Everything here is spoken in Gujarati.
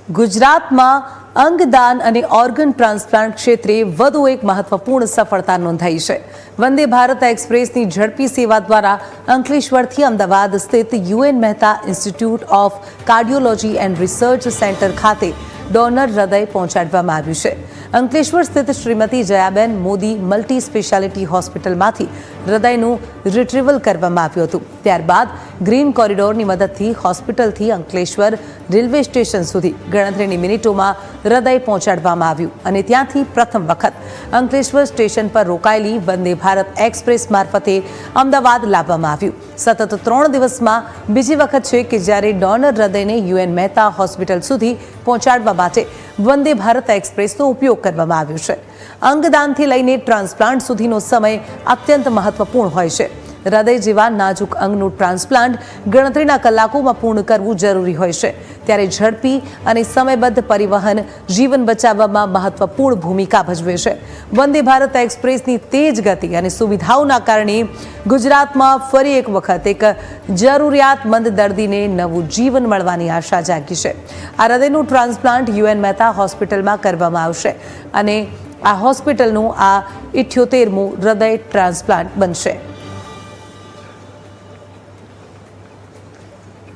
ગુજરાતમાં અંગદાન અને ઓર્ગન ટ્રાન્સપ્લાન્ટ ક્ષેત્રે વધુ એક મહત્વપૂર્ણ સફળતા નોંધાઈ છે. વંદે ભારત એક્સપ્રેસની ઝડપી સેવા દ્વારા અંકલેશ્વરથી અમદાવાદ સ્થિત UN Mehta institute of cardiology and research centre ખાતે ડોનર હૃદય પહોંચાડવામાં આવ્યું છે. અંકલેશ્વર સ્થિત શ્રીમતી જયાબેન મોદી મલ્ટી સ્પેશિયાલિટી હોસ્પિટલમાંથી હૃદયનું રિટ્રીવલ કરવામાં આવ્યું હતું. ત્યારબાદ ગ્રીન કોરિડોરની મદદથી હોસ્પિટલથી અંકલેશ્વર રેલવે સ્ટેશન સુધી ગણતરીની મિનિટોમાં હૃદય પહોંચાડવામાં આવ્યું અને ત્યાંથી પ્રથમ વખત અંકલેશ્વર સ્ટેશન પર રોકાયેલી વંદે ભારત એક્સપ્રેસ મારફતે અમદાવાદ લાવવામાં આવ્યું. સતત 3 દિવસમાં બીજી વખત છે કે જ્યારે ડોનર હૃદયને યુએન મહેતા હોસ્પિટલ સુધી પહોંચાડવા માટે વંદે ભારત એક્સપ્રેસનો ઉપયોગ કરવામાં આવ્યો છે. અંગદાનથી લઈને ટ્રાન્સપ્લાન્ટ સુધીનો સમય અત્યંત મહત્વપૂર્ણ હોય છે. હૃદય જેવા નાજુક અંગનું ટ્રાન્સપ્લાન્ટ ગણતરીના કલાકોમાં પૂર્ણ કરવું જરૂરી હોય છે. ત્યારે ઝડપી અને સમયબદ્ધ પરિવહન જીવન બચાવવામાં મહત્વપૂર્ણ ભૂમિકા ભજવે છે. વંદે ભારત એક્સપ્રેસની તેજ ગતિ અને સુવિધાઓના કારણે ગુજરાતમાં ફરી એક વખત એક જરૂરિયાતમંદ દર્દીને નવું જીવન મળવાની આશા જાગી છે. આ હૃદયનું ટ્રાન્સપ્લાન્ટ યુએન મહેતા હોસ્પિટલમાં કરવામાં આવશે અને આ હોસ્પિટલનું આ 78મું હૃદય ટ્રાન્સપ્લાન્ટ બનશે.